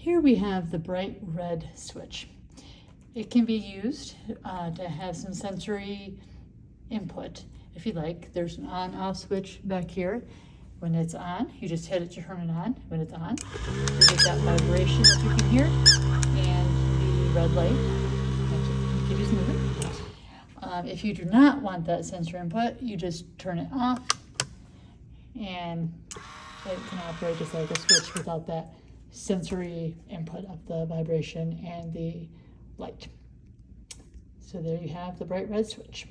Here we have the bright red switch. It can be used to have some sensory input. If you like, there's an on-off switch back here. When it's on, you just hit it to turn it on. When it's on, you get that vibration that you can hear and the red light. Keep moving. If you do not want that sensor input, you just turn it off and it can operate just like a switch without that sensory input of the vibration and the light. So there you have the bright red switch.